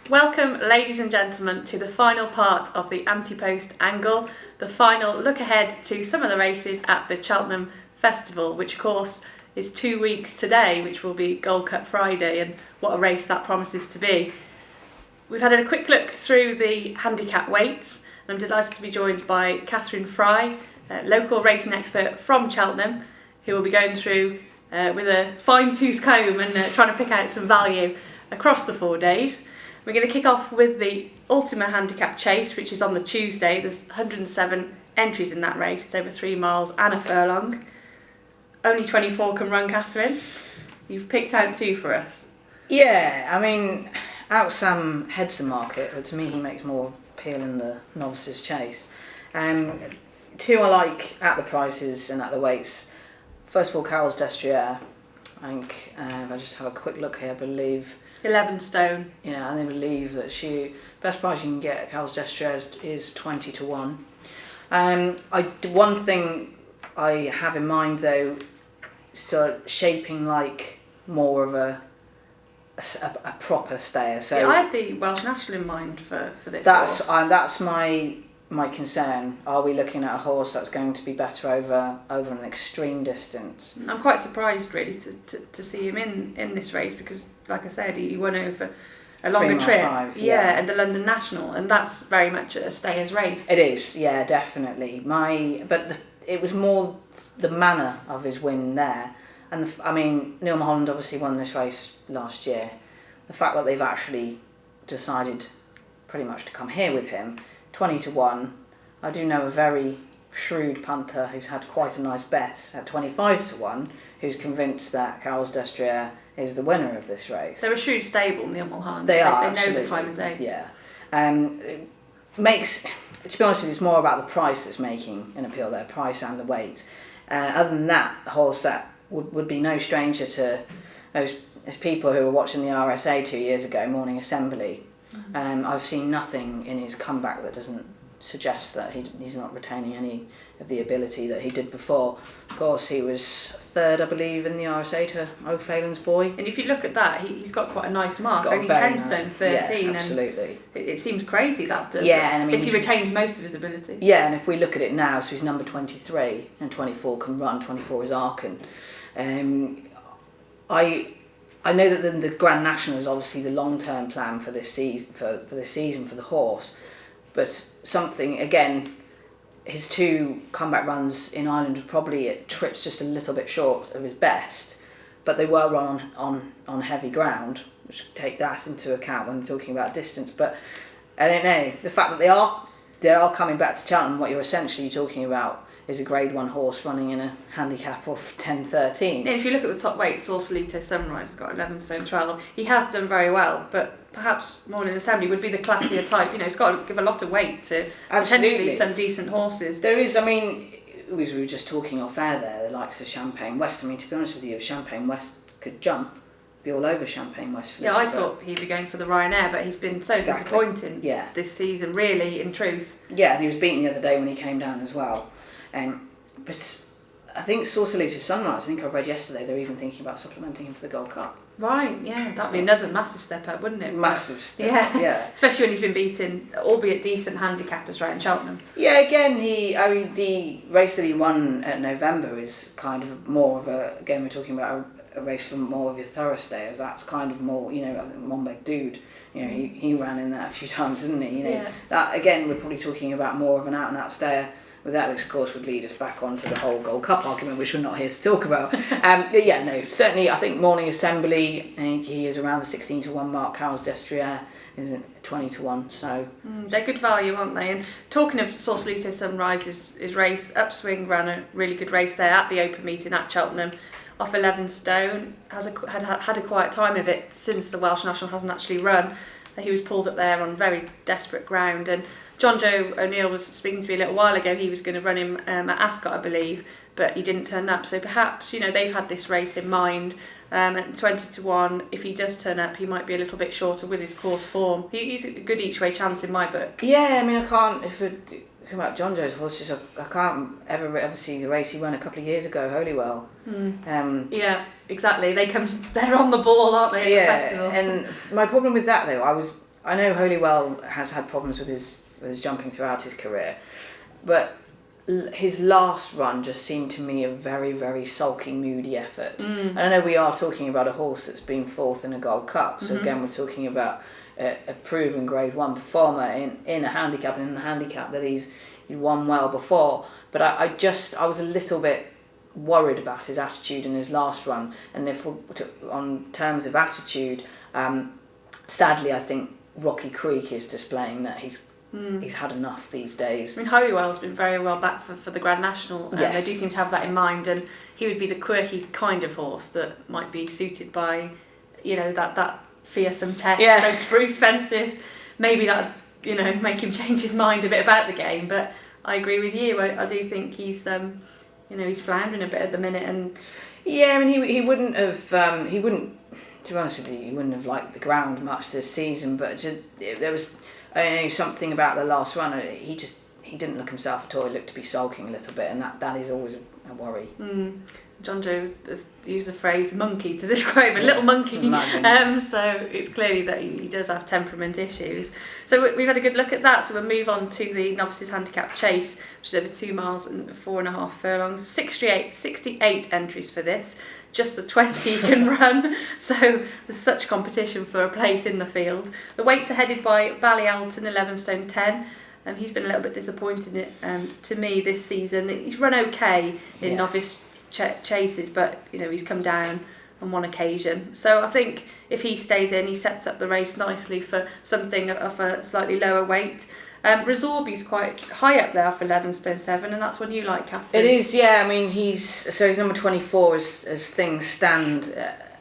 Welcome, ladies and gentlemen, to the final part of the Ante-Post angle, the final look ahead to some of the races at the Cheltenham Festival, which of course is 2 weeks today, which will be Gold Cup Friday, and what a race that promises to be. We've had a quick look through the handicap weights, and I'm delighted to be joined by Cathryn Fry, a local racing expert from Cheltenham, who will be going through with a fine-tooth comb and trying to pick out some value across the 4 days. We're going to kick off with the Ultima handicap chase, which is on the Tuesday. There's 107 entries in that race. It's over 3 miles and a furlong. Only 24 can run, Cathryn. You've picked out 2 for us. Yeah, I mean, Sam heads the market, but to me he makes more appeal in the Novices chase. 2 I like at the prices and at the weights. First of all, Carol's Destrier. I think, if I just have a quick look here, I believe 11 stone. Yeah, and I believe that best price you can get at Carol's Destrier is 20 to 1. One thing I have in mind though, so shaping like more of a proper stayer. So yeah, I had the Welsh National in mind for this horse. That's my concern. Are we looking at a horse that's going to be better over an extreme distance? I'm quite surprised really to see him in this race because, like I said, he won over a longer trip. 5, yeah, and the London National, and that's very much a stayer's race. It is, yeah, definitely. It was more the manner of his win there, and Neil Mulholland obviously won this race last year. The fact that they've actually decided pretty much to come here with him. 20 to 1. I do know a very shrewd punter who's had quite a nice bet at 25 to 1, who's convinced that Carol's Destrier is the winner of this race. They're a shrewd stable, Neil Mulholland. They know the time of day. Yeah. It makes, to be honest with you, it's more about the price that's making an appeal there, price and the weight. Other than that, a horse that would be no stranger to those people who were watching the RSA 2 years ago, Morning Assembly. I've seen nothing in his comeback that doesn't suggest that he's not retaining any of the ability that he did before. Of course, he was third, I believe, in the RSA to O'Phelan's Boy. And if you look at that, he's got quite a nice mark. Only 10 stone 13. Yeah, absolutely. And it seems crazy that does. Yeah, and if he retains most of his ability. Yeah, and if we look at it now, so he's number 23 and 24 can run. 24 is Arkin. I know that the Grand National is obviously the long-term plan for this season, for the horse, but something, again, his 2 comeback runs in Ireland were probably at trips just a little bit short of his best, but they were run on heavy ground, which take that into account when talking about distance. But I don't know, the fact that they are coming back to Cheltenham, what you're essentially talking about is a Grade 1 horse running in a handicap of 10-13. Yeah, if you look at the top weight, Sausalito Sunrise has got 11 stone 12. He has done very well, but perhaps Morning Assembly would be the classier type. It's got to give a lot of weight to potentially some decent horses. There is, as we were just talking off air there, the likes of Champagne West. To be honest with you, if Champagne West could jump, be all over Champagne West for this. Yeah, I thought he'd be going for the Ryanair, but he's been so disappointing this season, really, in truth. Yeah, and he was beaten the other day when he came down as well. But I think Sausalito Sunrise, I think I read yesterday, they're even thinking about supplementing him for the Gold Cup. Right, yeah, that'd be another massive step up, wouldn't it? Massive step, yeah. Especially when he's been beaten, albeit decent handicappers, right, in Cheltenham. Yeah, again, the race that he won at November is kind of more of again, we're talking about a race for more of your thoroughstayers. That's kind of more, I think Monbeg Dude, he ran in that a few times, didn't he? That, again, we're probably talking about more of an out-and-out stayer. But that, of course, would lead us back onto the whole Gold Cup argument, which we're not here to talk about. But yeah, no, certainly I think Morning Assembly, I think he is around the 16 to 1 mark. Carol's Destrier is 20 to 1. So they're good value, aren't they? And talking of Sausalito Sunrise's race, Upswing ran a really good race there at the open meeting at Cheltenham, off 11 stone. Had a quiet time of it since the Welsh National hasn't actually run. He was pulled up there on very desperate ground, and John Joe O'Neill was speaking to me a little while ago. He was going to run him at Ascot, I believe, but he didn't turn up. So perhaps, they've had this race in mind. At 20 to 1, if he does turn up, he might be a little bit shorter with his course form. He's a good each way chance in my book. Yeah, I can't, if it come about John Joe's horses, I can't ever see the race he won a couple of years ago, Holywell. Yeah, exactly. They're on the ball, aren't they, at the festival? And my problem with that though, I know Holywell has had problems with his jumping throughout his career, but his last run just seemed to me a very, very sulking, moody effort. And I know we are talking about a horse that's been fourth in a Gold Cup, so again we're talking about a proven Grade 1 performer in a handicap, and in a handicap that he's won well before. But I was a little bit worried about his attitude in his last run, and if on terms of attitude, sadly I think Rocky Creek is displaying that he's had enough these days. I mean, Holywell's been very well back for the Grand National. Yes. They do seem to have that in mind, and he would be the quirky kind of horse that might be suited by, that fearsome test, those spruce fences. Maybe that, make him change his mind a bit about the game. But I agree with you. I do think he's, he's floundering a bit at the minute. And yeah, I mean, he wouldn't have, to be honest with you, he wouldn't have liked the ground much this season. But there was, something about the last run. He didn't look himself at all. He looked to be sulking a little bit, and that is always a worry. John Joe has used the phrase monkey to describe a little monkey. So it's clearly that he does have temperament issues. So we've had a good look at that. So we'll move on to the Novices Handicap Chase, which is over 2 miles and 4.5 furlongs. 68 entries for this. Just the 20 can run. So there's such competition for a place in the field. The weights are headed by Ballyalton, 11 stone 10. He's been a little bit disappointed to me this season. He's run okay in novice chases, but he's come down on one occasion. So I think if he stays in, he sets up the race nicely for something of a slightly lower weight. Resorbi's quite high up there for 11 stone 7, and that's one you like, Cathryn. It is, yeah. I mean, he's number 24 as things stand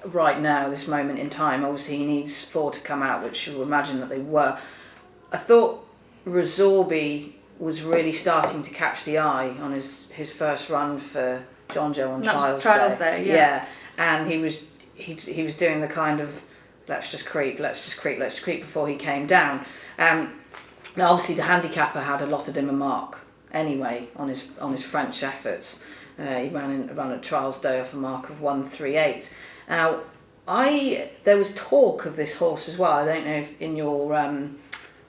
right now, this moment in time. Obviously, he needs 4 to come out, which you imagine that they were. I thought Resorbi was really starting to catch the eye on his first run for John Joe on Trials Day. Yeah. And he was doing the kind of let's just creep before he came down. Now obviously the handicapper had allotted him a mark anyway on his French efforts. He ran at Trials Day off a mark of 1:38. Now there was talk of this horse as well. I don't know if in your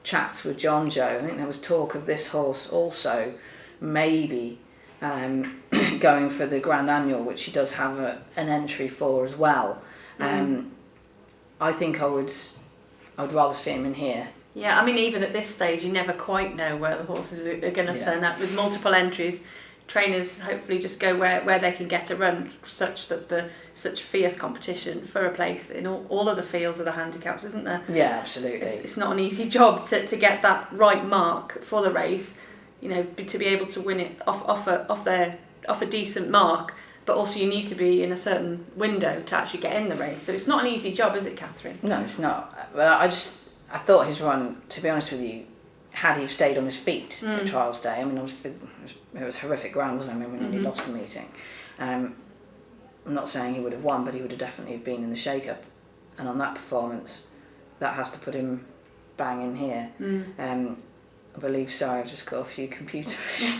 chats with John Joe, I think there was talk of this horse also maybe going for the Grand Annual, which he does have an entry for as well. I think I'd rather see him in here. Yeah, I mean, even at this stage, you never quite know where the horses are going to turn up. With multiple entries, trainers hopefully just go where they can get a run, such that such fierce competition for a place in all of the fields of the handicaps, isn't there? Yeah, absolutely. It's not an easy job to get that right mark for the race. To be able to win it off a decent mark, but also you need to be in a certain window to actually get in the race. So it's not an easy job, is it, Cathryn? No, it's not. But I thought his run, to be honest with you, had he stayed on his feet at Trials Day, I mean, obviously it was horrific ground, wasn't it? I mean, when he lost the meeting. I'm not saying he would have won, but he would have definitely been in the shake-up. And on that performance, that has to put him bang in here. I believe so. I've just got a few computers.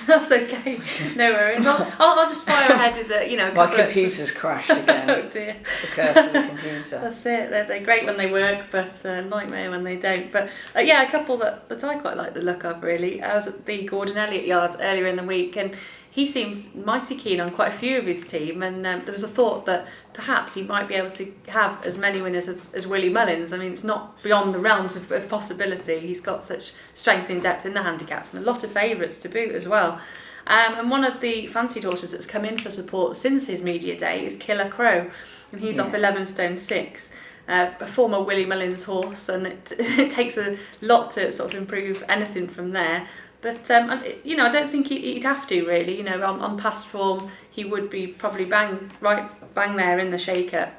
That's okay. No worries. I'll just fire ahead with the, my computer's crashed again. Oh dear. The curse of the computer. That's it. They're great when they work, but nightmare when they don't. But a couple that I quite like the look of, really. I was at the Gordon Elliott Yards earlier in the week, and he seems mighty keen on quite a few of his team, and there was a thought that perhaps he might be able to have as many winners as Willie Mullins. I mean, it's not beyond the realms of possibility. He's got such strength in depth in the handicaps, and a lot of favourites to boot as well. And one of the fancied horses that's come in for support since his media day is Killer Crow, and he's off 11 stone 6. A former Willie Mullins horse, and it takes a lot to sort of improve anything from there. But I don't think he'd have to really. On past form, he would be probably bang there in the shake-up.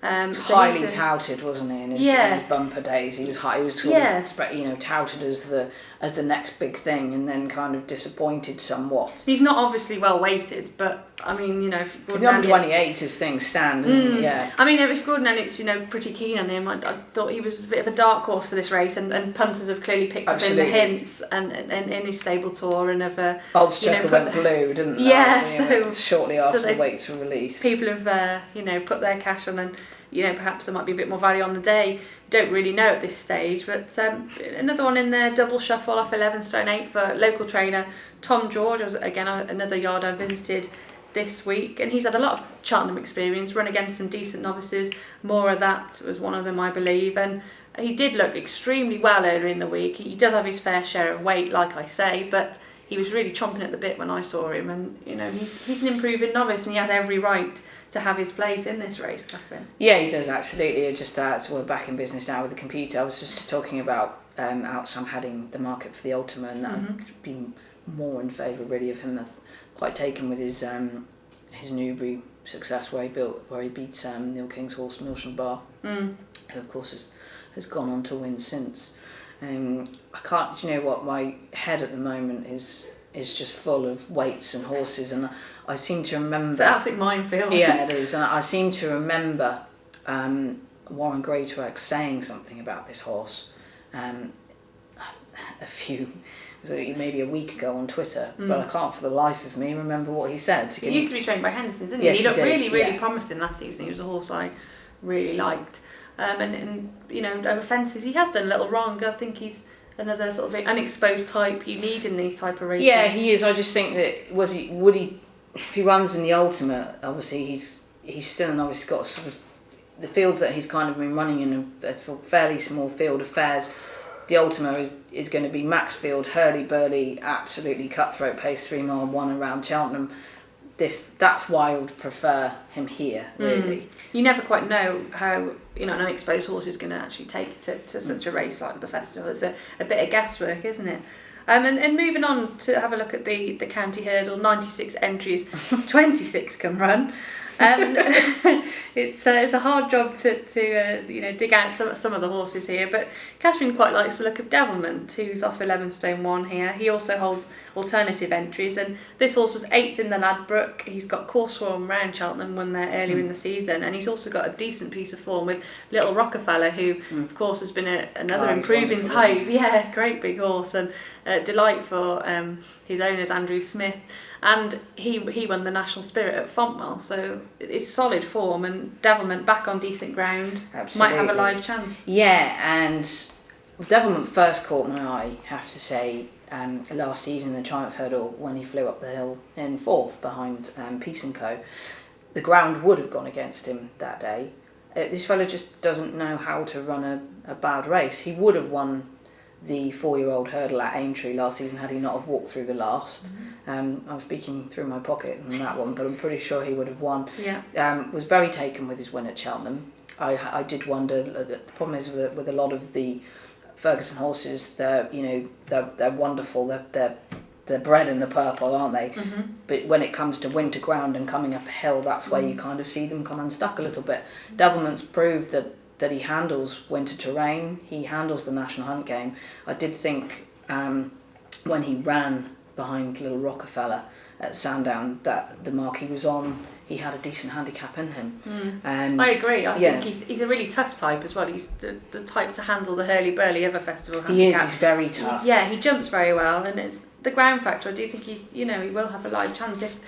So highly touted, wasn't he? In his bumper days, he was high. He was sort of, touted as the next big thing, and then kind of disappointed somewhat. He's not obviously well weighted, but I mean, if Gordon number 28 as things stand, isn't he? Yeah. I mean, if Gordon Elliott's pretty keen on him, I thought he was a bit of a dark horse for this race, and punters have clearly picked up in the hints and in his stable tour and have. Oldstrucker went blue, didn't they? Yeah, so shortly after the weights were released, people have put their cash on, and perhaps there might be a bit more value on the day. don't really know at this stage. But another one in there, double shuffle off 11 stone 8 for local trainer Tom George. Was again another yard I visited this week, and he's had a lot of Cheltenham experience, run against some decent novices. More of that was one of them, I believe, and he did look extremely well earlier in the week. He does have his fair share of weight, like I say, but he was really chomping at the bit when I saw him, and he's an improving novice, and he has every right to have his place in this race, Cathryn. Yeah, he does absolutely. It's just so we're back in business now with the computer. I was just talking about Outsam heading the market for the Ultima, and I've been more in favour really of him. Quite taken with his Newbury success where he beat Neil King's horse Milton Bar, who of course has gone on to win since. I can't. You know what? My head at the moment is just full of weights and horses, and I seem to remember. It's an absolute minefield. Yeah, it is, and I seem to remember Warren Greatorex saying something about this horse maybe a week ago on Twitter, but I can't for the life of me remember what he said. He used to be trained by Henderson, didn't he? Yes, he looked did, really promising last season. He was a horse I really liked. And over fences, he has done a little wrong. I think he's another sort of unexposed type you need in these type of races. Yeah, he is. I just think that would he if he runs in the Ultima, obviously he's still obviously got sort of the fields that he's kind of been running in a fairly small field of fairs. The Ultima is going to be Maxfield, hurly-burly, absolutely cutthroat pace, 3 mile 1 around Cheltenham. That's why I would prefer him here, really. You never quite know how an unexposed horse is going to actually take to such a race like the festival. It's a bit of guesswork, isn't it? And moving on to have a look at the county hurdle, 96 entries, 26 can run. It's a hard job to dig out some of the horses here, but Cathryn quite likes the look of Devilment, who's off 11 stone 1 here. He also holds alternative entries, and this horse was 8th in the Ladbroke. He's got course form round Cheltenham, won there earlier in the season, and he's also got a decent piece of form with Little Rockefeller, who of course has been another improving type. Yeah, great big horse, and delight for his owners Andrew Smith. And he won the National Spirit at Fontwell, so it's solid form, and Devilment back on decent ground. Absolutely. Might have a live chance. Yeah, and Devilment first caught my eye, I have to say, last season in the Triumph Hurdle when he flew up the hill in 4th behind Peace & Co. The ground would have gone against him that day. This fella just doesn't know how to run a bad race. He would have won the 4-year-old hurdle at Aintree last season had he not have walked through the last. I was speaking through my pocket on that one, but I'm pretty sure he would have won. Yeah. Was very taken with his win at Cheltenham. I did wonder. The problem is with a lot of the Ferguson horses, they're wonderful. They're bred in the purple, aren't they? But when it comes to winter ground and coming up a hill, that's where you kind of see them come unstuck a little bit. Devilment's proved that he handles winter terrain, he handles the National Hunt game. I did think when he ran behind Little Rockefeller at Sandown that the mark he was on, he had a decent handicap in him. I agree. I think he's a really tough type as well. He's the type to handle the hurly-burly of a festival handicap. He's very tough. He jumps very well, and it's the ground factor. I do think he will have a live chance if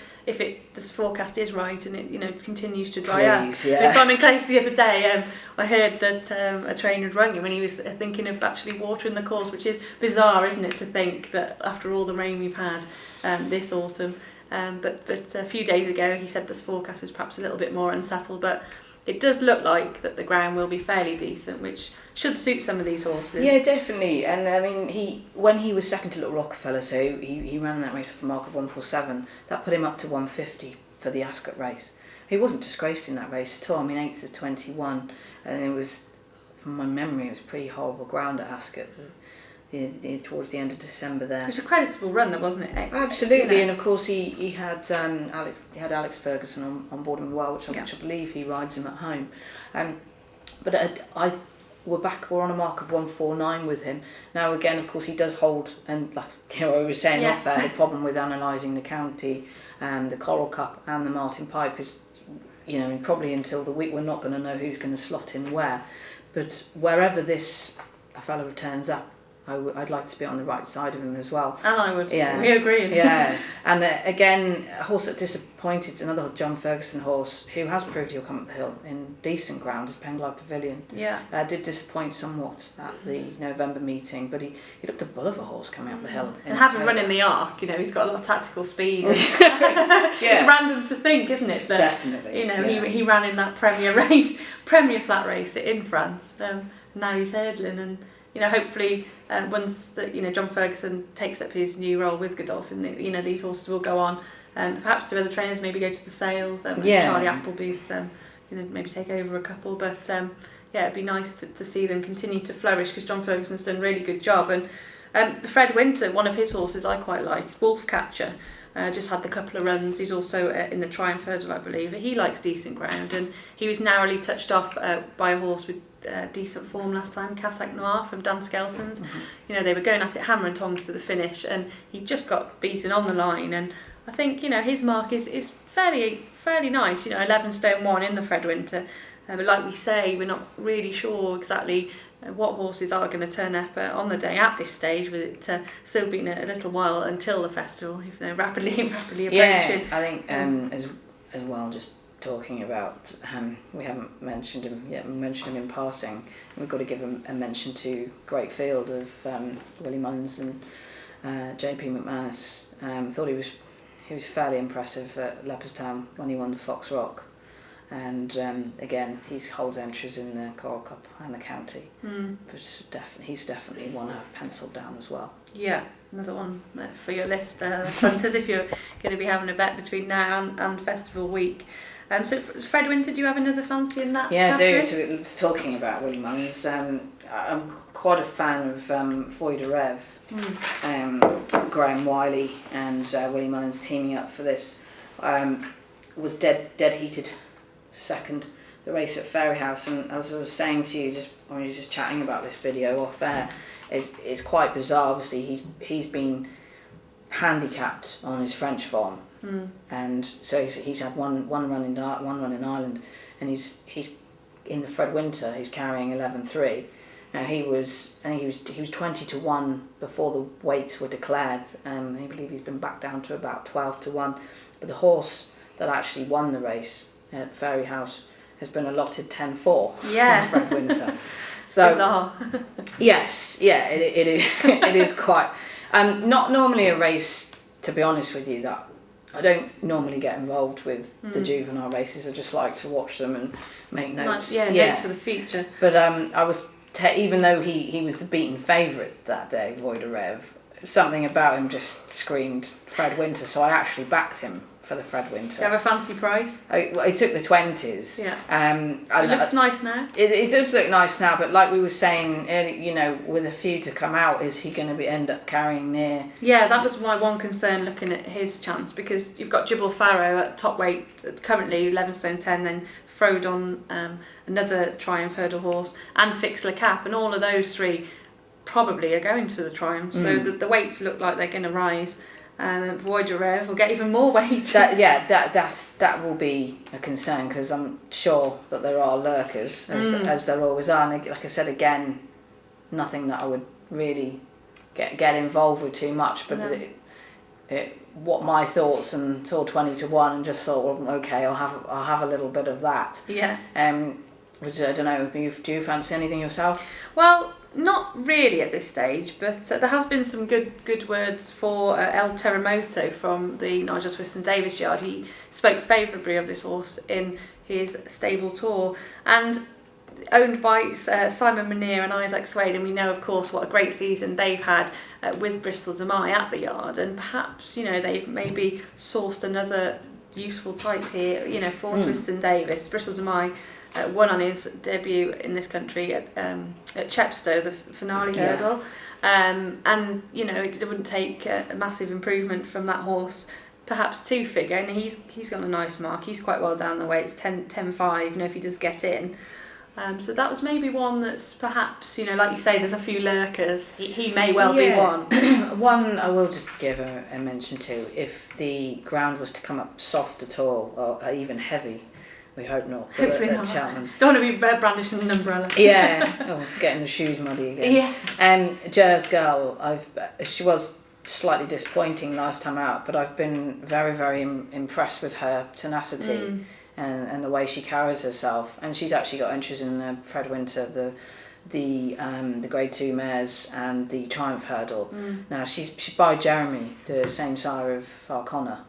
this forecast is right and it continues to dry up. Yeah. With Simon Clace the other day, I heard that a trainer had rung him and he was thinking of actually watering the course, which is bizarre, isn't it, to think that after all the rain we've had this autumn. But a few days ago he said this forecast is perhaps a little bit more unsettled, but it does look like that the ground will be fairly decent, which should suit some of these horses. Yeah, definitely. And I mean, when he was second to Little Rockefeller, so he ran that race off a mark of 147, that put him up to 150 for the Ascot race. He wasn't disgraced in that race at all. I mean, 8th to 21, and it was, from my memory, it was pretty horrible ground at Ascot. Towards the end of December there. It was a creditable run, though, wasn't it? Absolutely, and of course he had Alex Ferguson on board him as well, which I believe he rides him at home. But we're on a mark of 149 with him. Now again, of course, he does hold, and like I was saying off air, the problem with analysing the county, the Coral Cup and the Martin Pipe is, probably until the week we're not going to know who's going to slot in where. But wherever a fellow returns up, I'd like to be on the right side of him as well. And I would. Yeah. We agree. Yeah. And again, a horse that disappointed, another John Ferguson horse who has proved he'll come up the hill in decent ground, is Penglai Pavilion. Yeah. Did disappoint somewhat at the November meeting, but he looked a bull of a horse coming up the hill. And having run in the Arc, he's got a lot of tactical speed. And Yeah. It's random to think, isn't it? That, Definitely. He ran in that Premier flat race in France. Now he's hurdling, and hopefully once that John Ferguson takes up his new role with Godolphin, these horses will go on, and perhaps to other trainers, maybe go to the sales. Charlie Appleby's maybe take over a couple, but it'd be nice to see them continue to flourish, because John Ferguson's done a really good job. And the Fred Winter, one of his horses I quite like, Wolfcatcher. Just had the couple of runs. He's also in the Triumph Hurdle, I believe. He likes decent ground, and he was narrowly touched off by a horse with decent form last time, Cassac Noir from Dan Skelton's. Mm-hmm. They were going at it hammer and tongs to the finish, and he just got beaten on the line. And I think his mark is fairly nice. 11 stone 1 in the Fred Winter. But like we say, we're not really sure exactly what horses are going to turn up on the day at this stage, with it still being a little while until the festival, if they're rapidly approaching. Yeah, I think as well, just talking about, we haven't mentioned him yet. We mentioned him in passing. We've got to give a mention to great field of Willie Mullins and JP McManus. Thought he was fairly impressive at Leopardstown when he won the Fox Rock. And again, he holds entries in the Coral Cup and the County. But he's definitely one I've penciled down as well. Yeah, another one for your list, punters, if you're going to be having a bet between now and Festival Week. So Fred Winter, do you have another fancy in that? Yeah, I do. So talking about Willie Mullins, I'm quite a fan of Foy de Rev, Graham Wiley and Willie Mullins teaming up for this. Was dead heated second the race at Fairyhouse, and as I was saying to you just when we were just chatting about this video off air, it's quite bizarre. Obviously he's been handicapped on his French farm, and so he's had one run in Ireland, and he's in the Fred Winter he's carrying 11.3. Now he was 20 to 1 before the weights were declared. I believe he's been back down to about 12 to 1, but the horse that actually won the race at Fairyhouse has been allotted 10-4 Yeah. in Fred Winter. So bizarre. Yes, yeah, it is. It is quite. Not normally a race, to be honest with you, that I don't normally get involved with the juvenile races. I just like to watch them and make notes. Notes for the future. But I was even though he was the beaten favourite that day, Voix de Rêve, something about him just screamed Fred Winter, so I actually backed him for the Fred Winter. Do you have a fancy price? I took the 20s. Yeah. It looks nice now. It does look nice now, but like we were saying earlier, with a few to come out, is he going to end up carrying near? Yeah, that was my one concern looking at his chance, because you've got Jibble Farrow at top weight, currently 11 stone 10, then Frodon, another Triumph Hurdle horse, and Fix Le Cap, and all of those three probably are going to the Triumph. So the weights look like they're going to rise. Voix de Rêve will get even more weight. That will be a concern, because I'm sure that there are lurkers, as there always are. And like I said again, nothing that I would really get involved with too much. But what my thoughts, and saw 20 to 1 and just thought, well, okay, I'll have a little bit of that. Yeah. Which I don't know. Do you fancy anything yourself? Well, not really at this stage, but there has been some good words for El Terremoto from the Nigel Swiston Davis yard. He spoke favourably of this horse in his stable tour, and owned by Simon Munir and Isaac Swade, and we know of course what a great season they've had with Bristol de Mai at the yard, and perhaps they've maybe sourced another useful type here for Swiston Davis. Bristol de Mai won on his debut in this country at Chepstow, the finale hurdle, and it wouldn't take a massive improvement from that horse perhaps to figure, and he's got a nice mark. He's quite well down the way. It's 10-5 if he does get in. So that was maybe one that's perhaps, like you say, there's a few lurkers. He may well be one. One I will just give a mention to. If the ground was to come up soft at all, or even heavy, We hope not. Hopefully at not. Cheltenham. Don't want to be brandishing an umbrella. Yeah, getting the shoes muddy again. Yeah. Jer's girl, she was slightly disappointing last time out, but I've been very, very impressed with her tenacity and the way she carries herself. And she's actually got entries in the Fred Winter, the Grade 2 mares and the Triumph Hurdle. Now she's by Jeremy, the same sire of Arconna,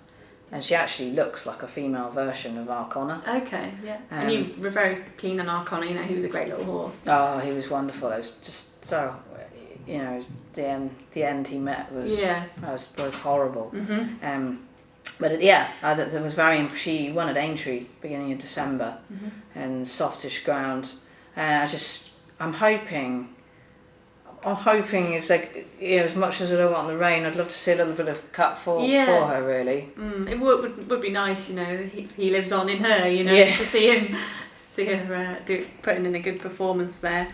and she actually looks like a female version of Arconna. Okay, yeah. And you were very keen on Arconna, you know, he was a great little horse. Oh, he was wonderful. It was just so, you know, the end he met was horrible. But there was she won at Aintree beginning of December, and softish ground. I'm hoping it's like, you know, as much as I don't want the rain, I'd love to see a little bit of cut for her, really. It would be nice, you know, if he lives on in her, you know, to see her putting in a good performance there.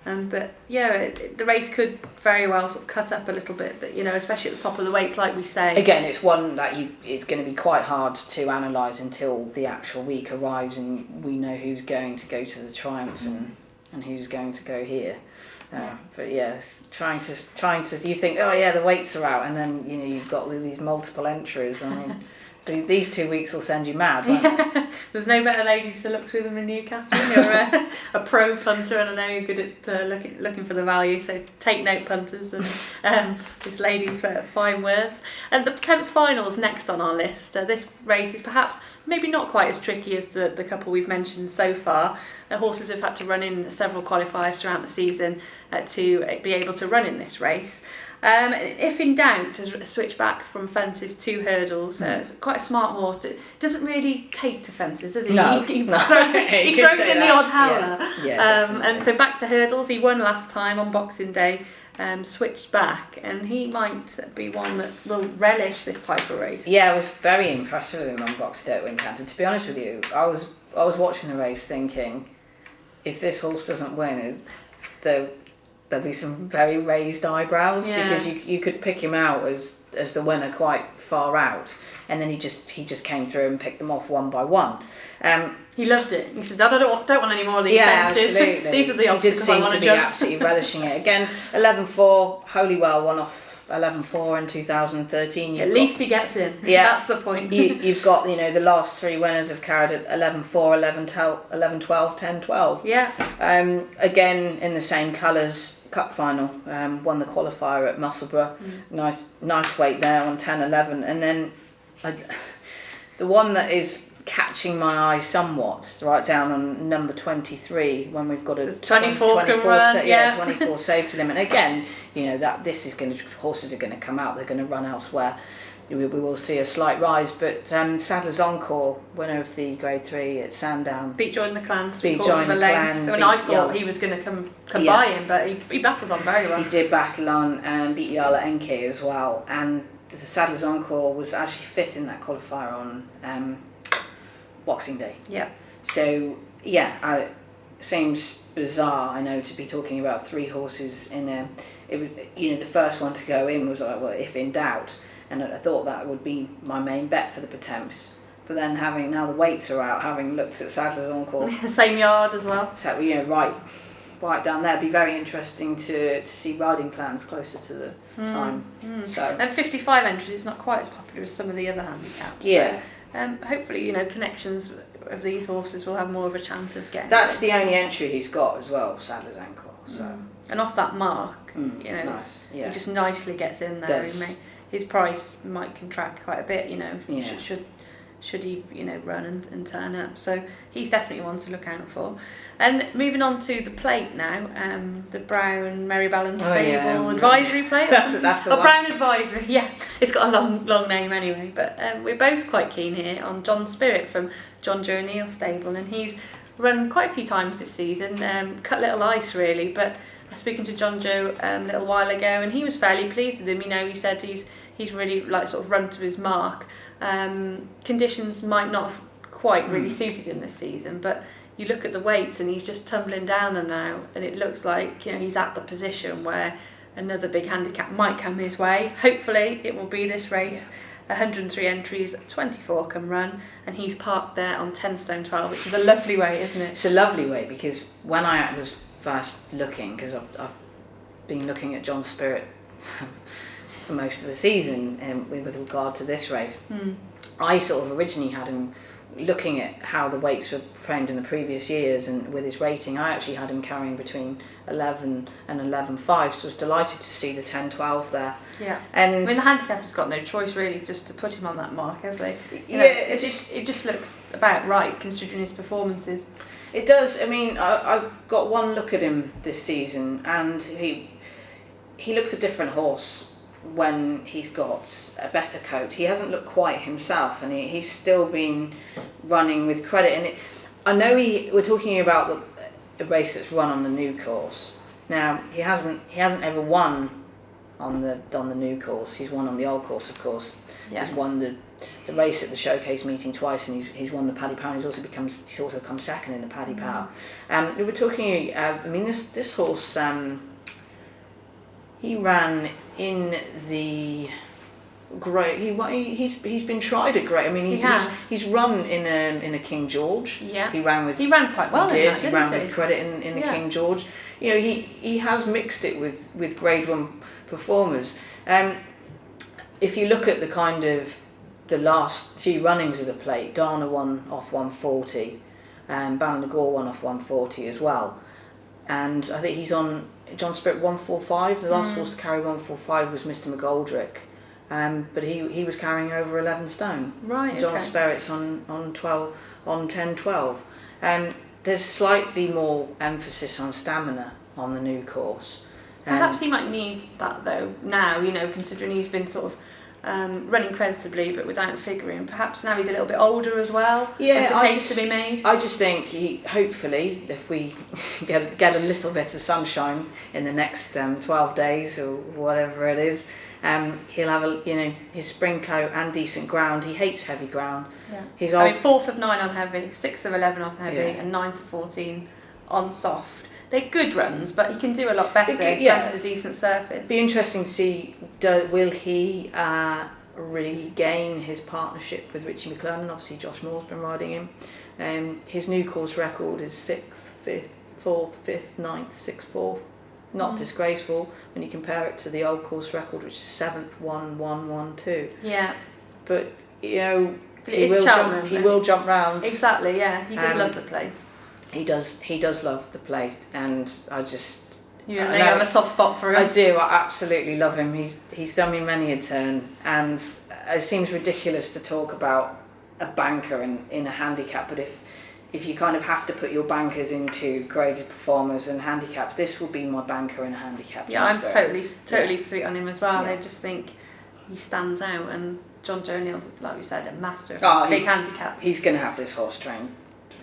But yeah, the race could very well sort of cut up a little bit, but, you know, especially at the top of the weights, like we say. Again, it's one that it's going to be quite hard to analyse until the actual week arrives and we know who's going to go to the Triumph and who's going to go here. But yes, trying to you think, oh yeah, the weights are out, and then, you know, you've got these multiple entries. I mean, these 2 weeks will send you mad, won't they? There's no better lady to look through them than you, Cathryn. You're a pro punter, and I know you're good at looking for the value, so take note, punters, and this lady's fine words. And the Tempest finals next on our list. This race is perhaps maybe not quite as tricky as the couple we've mentioned so far. Horses have had to run in several qualifiers throughout the season to be able to run in this race. If in doubt, to switch back from fences to hurdles. Quite a smart horse. Doesn't really take to fences, does he? No, he throws in the odd howler. Yeah, and so back to hurdles. He won last time on Boxing Day. Switched back, and he might be one that will relish this type of race. Yeah, I was very impressed with him on Boxing Day at Wincanton. To be honest with you, I was watching the race thinking, if this horse doesn't win, there'll be some very raised eyebrows, because you could pick him out as the winner quite far out, and then he just came through and picked them off one by one. He loved it. He said, I don't want any more of these fences. Absolutely. These are the obstacles I want to jump. He did seem to be absolutely relishing it. Again, 11-4, Holywell won off 11-4 in 2013. At least he gets in. Yeah. That's the point. You've got, you know, the last three winners have carried at 11-4, 11-12, 10-12. Yeah. Again, in the same colours, Cup final, won the qualifier at Musselburgh. Nice weight there on 10-11. And then the one that is catching my eye somewhat, right down on number 23, when we've got a 24 can run, 24 safety limit. Again, you know, that horses are going to come out, they're going to run elsewhere. We will see a slight rise, but Sadler's Encore, winner of the Grade 3 at Sandown, beat Join the Clan 3/4 of a length. When I thought he was going to come by him, but he battled on very well. He did battle on and beat Yala Enke as well, and the Sadler's Encore was actually fifth in that qualifier on Boxing Day. Yeah. So seems bizarre, I know, to be talking about three horses in a. It was, you know, the first one to go in was like, well, if in doubt, and I thought that would be my main bet for the Potemps. But then now the weights are out, having looked at Sadler's Encore, same yard as well. So, you know, right down there. It'd be very interesting to see riding plans closer to the time. So, and 55 entries is not quite as popular as some of the other handicaps. Yeah. So, hopefully, you know, connections of these horses will have more of a chance of getting. That's the only entry he's got as well, Sadler's Encore. So. And off that mark, you know, nice. He just nicely gets in there. His price might contract quite a bit, you know. Yeah. Should he, you know, run and turn up. So he's definitely one to look out for. And moving on to the plate now, the Brown Merryballon Stable Advisory Plate. That's the one. Brown Advisory, yeah. It's got a long name anyway. But we're both quite keen here on John Spirit from John Joe O'Neill Stable, and he's run quite a few times this season. Cut little ice really, but I was speaking to John Joe a little while ago, and he was fairly pleased with him. You know, he said he's really like sort of run to his mark. Conditions might not have quite really suited him this season, but you look at the weights and he's just tumbling down them now, and it looks like, you know, he's at the position where another big handicap might come his way. Hopefully it will be this race. 103 entries, 24 can run, and he's parked there on 10 stone 12, which is a lovely way, isn't it? It's a lovely way, because when I was first looking, because I've been looking at John's Spirit for most of the season with regard to this race, I sort of originally had him looking at how the weights were framed in the previous years, and with his rating I actually had him carrying between 11 and 11.5, so I was delighted to see the 10-12 there. Yeah, and I mean the handicap has got no choice really just to put him on that mark, have they? It just looks about right considering his performances. It does. I mean, I've got one look at him this season, and he looks a different horse when he's got a better coat. He hasn't looked quite himself, and he's still been running with credit. And I know we're talking about the race that's run on the new course. Now he hasn't ever won on the new course. He's won on the old course, of course. Yeah. He's won the race at the showcase meeting twice, and he's won the Paddy Power. He's also come second in the Paddy Power. We were talking. I mean, this horse. He ran in the Great. He's been tried at Great. I mean, he's run in a King George. Yeah. He ran quite well. He ran with credit in the King George. You know, he has mixed it with Grade 1 performers. If you look at the kind of the last few runnings of the plate, Dana won off 140, and Ballinagore won off 140 as well. And I think he's on John Spirit 145. The last horse to carry 145 was Mr. McGoldrick, but he was carrying over 11 stone. Right. John Spirit's on 10-12. There's slightly more emphasis on stamina on the new course. Perhaps he might need that though now, considering he's been sort of running creditably but without figuring. Perhaps now he's a little bit older as well. Yeah, there's a case to be made. I just think hopefully, if we get a little bit of sunshine in the next 12 days or whatever it is, he'll have his spring coat and decent ground. He hates heavy ground. Yeah. 4th of 9 on heavy, 6th of 11 on heavy, and 9th of 14 on soft. They're good runs, but he can do a lot better granted a decent surface. It'd be interesting to see, will he regain his partnership with Richie McClellan? Obviously Josh Moore's been riding him. His new course record is 6th, 5th, 4th, 5th, 9th, 6th, 4th. Not disgraceful when you compare it to the old course record, which is 7th, 1, 1, 1, 2. Yeah. But, he will jump round. Exactly, yeah. He does love the place. He does love the place, and I just... You have a soft spot for him. I do, I absolutely love him. He's done me many a turn, and it seems ridiculous to talk about a banker in a handicap, but if you kind of have to put your bankers into graded performers and handicaps, this will be my banker in a handicap. Yeah, I'm totally sweet on him as well. Yeah. I just think he stands out, and John Joe Neal's, like we said, a master of big handicaps. He's going to have this horse trained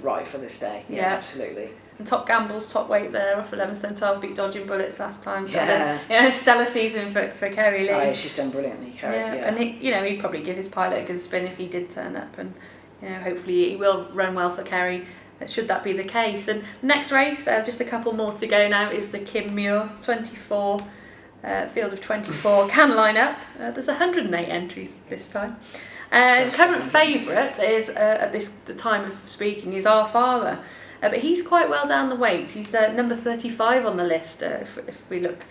right for this day. Yeah, absolutely. And Top Gamble's top weight there off 11 stone 12, beat Dodging Bullets last time. Yeah. Stellar season for Kerry Lee. Oh, she's done brilliantly, Kerry. Yeah. And he'd probably give his pilot a good spin if he did turn up, and hopefully he will run well for Kerry. Should that be the case. And next race, just a couple more to go now, is the Kim Muir 24 field of 24 can line up. There's 108 entries this time. Current favourite is at the time of speaking is Our Father, but he's quite well down the weight. He's number 35 on the list if we look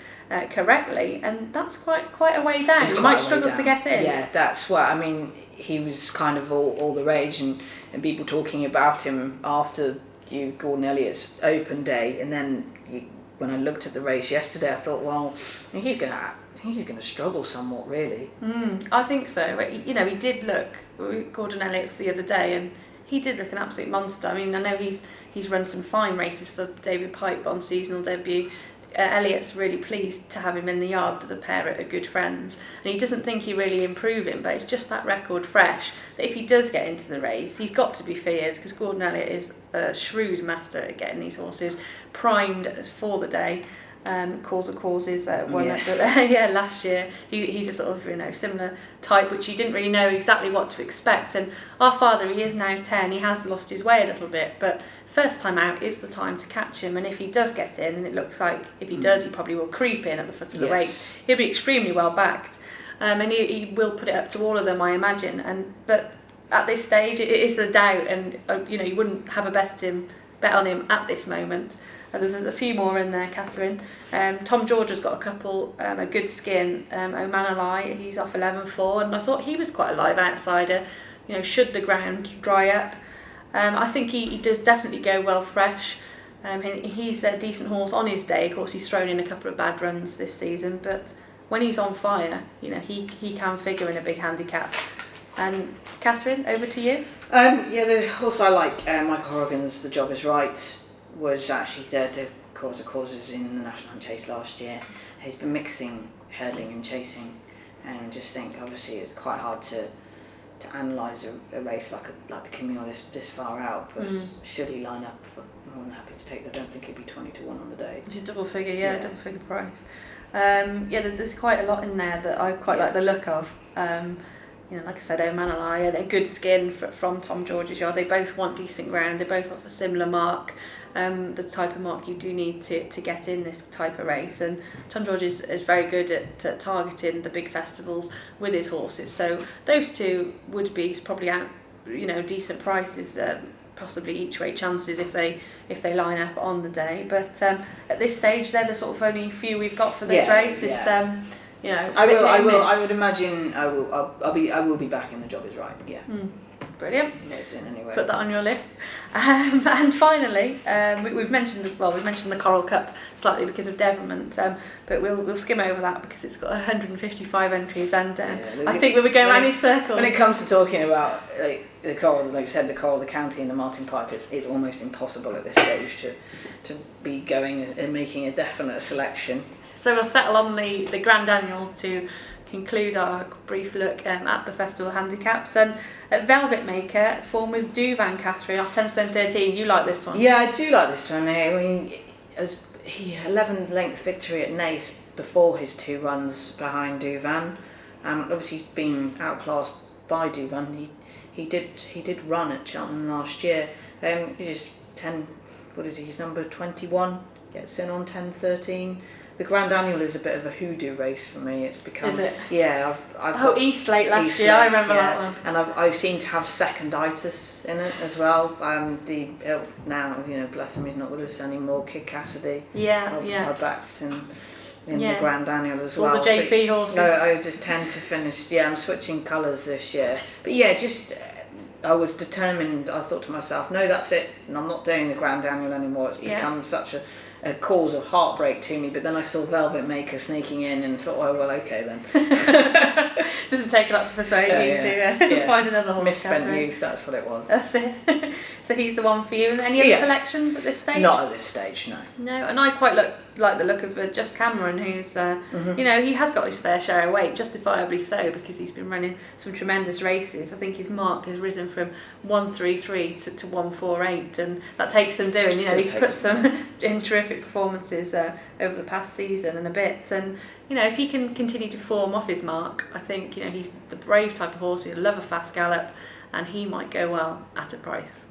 correctly, and that's quite a way down. You might struggle to get in. Yeah, that's what I mean. He was kind of all the rage, and people talking about him after Gordon Elliott's Open Day, and then when I looked at the race yesterday, I thought, well, he's going to struggle somewhat, really. I think so. He did look, Gordon Elliott's the other day, and he did look an absolute monster. I mean, I know he's run some fine races for David Pipe on seasonal debut. Elliott's really pleased to have him in the yard. The pair are good friends, and he doesn't think he really improve him, but it's just that record fresh that if he does get into the race, he's got to be feared, because Gordon Elliott is a shrewd master at getting these horses primed for the day. Cause of Causes won last year. He's a sort of similar type, which you didn't really know exactly what to expect. And Our Father, he is now 10. He has lost his way a little bit, but first time out is the time to catch him. And if he does get in, and it looks like if he does, he probably will creep in at the foot of the weight. He'll be extremely well backed. and he will put it up to all of them, I imagine. But at this stage, it is a doubt, and you wouldn't have a bet on him at this moment. There's a few more in there, Cathryn. Tom George has got a couple, a good skin. O'Manalai, he's off 11.4, and I thought he was quite a live outsider. Should the ground dry up, I think he does definitely go well fresh. He's a decent horse on his day. Of course, he's thrown in a couple of bad runs this season, but when he's on fire, he can figure in a big handicap. And Cathryn, over to you. The horse I like, Michael Horrigan's The Job Is Right, was actually third to Cause of Causes in the National Hunt Chase last year. He's been mixing hurdling and chasing, and I just think obviously it's quite hard to analyse a race like the Camille this far out, but should he line up, I'm more than happy to take that. I don't think he'd be 20 to 1 on the day. It's a double figure, double figure price. There's quite a lot in there that I quite like the look of. Like I said, O'Manalai, and a good skin from Tom George's yard. They both want decent ground. They both offer similar mark, the type of mark you do need to get in this type of race. And Tom George is very good at targeting the big festivals with his horses. So those two would be probably out, decent prices, possibly each way chances if they line up on the day. But at this stage, they're the sort of only few we've got for this race. It's I would imagine I will be back in The Job Is Right. Yeah. Brilliant. Yes, in anyway. Put that on your list. And finally, we've mentioned the Coral Cup slightly because of devilment, but we'll skim over that because it's got 155 entries, and I think we were going around in circles. When it comes to talking about the Coral, like you said, the Coral, the County, and the Martin Pipe, it's almost impossible at this stage to be going and making a definite selection. So we'll settle on the Grand Annual to conclude our brief look at the festival handicaps. And at Velvet Maker, form with Duvan, Cathryn, off 10 stone 13. You like this one? Yeah, I do like this one. I mean, he 11 length victory at Naas before his 2 runs behind Duvan. Obviously he's been outclassed by Duvan. He did run at Cheltenham last year. He's 10. What is he? He's number 21. Gets in on 10.13. The Grand Annual is a bit of a hoodoo race for me. It's become. Is it? Yeah, I've Eastlake last year. I remember that one. And I've seen to have seconditis in it as well. Now bless him, he's not with us anymore. Kid Cassidy. I backed in the Grand Annual as well. All the JP horses. No, I just tend to finish. Yeah, I'm switching colours this year. But yeah, just. I was determined. I thought to myself, no, that's it. And I'm not doing the Grand Annual anymore. It's become such a cause of heartbreak to me. But then I saw Velvet Maker sneaking in and thought, oh well, okay then. Doesn't take a lot to persuade you to find another horse. Misspent youth, that's what it was. That's it. So he's the one for you. And any other selections at this stage? Not at this stage, no. No, and I quite like the look of Just Cameron, who's he has got his fair share of weight, justifiably so, because he's been running some tremendous races. I think his mark has risen from 133 to 148, and that takes some doing. He's put some in terrific performances over the past season and a bit, and if he can continue to form off his mark, I think he's the brave type of horse. He'll love a fast gallop, and he might go well at a price.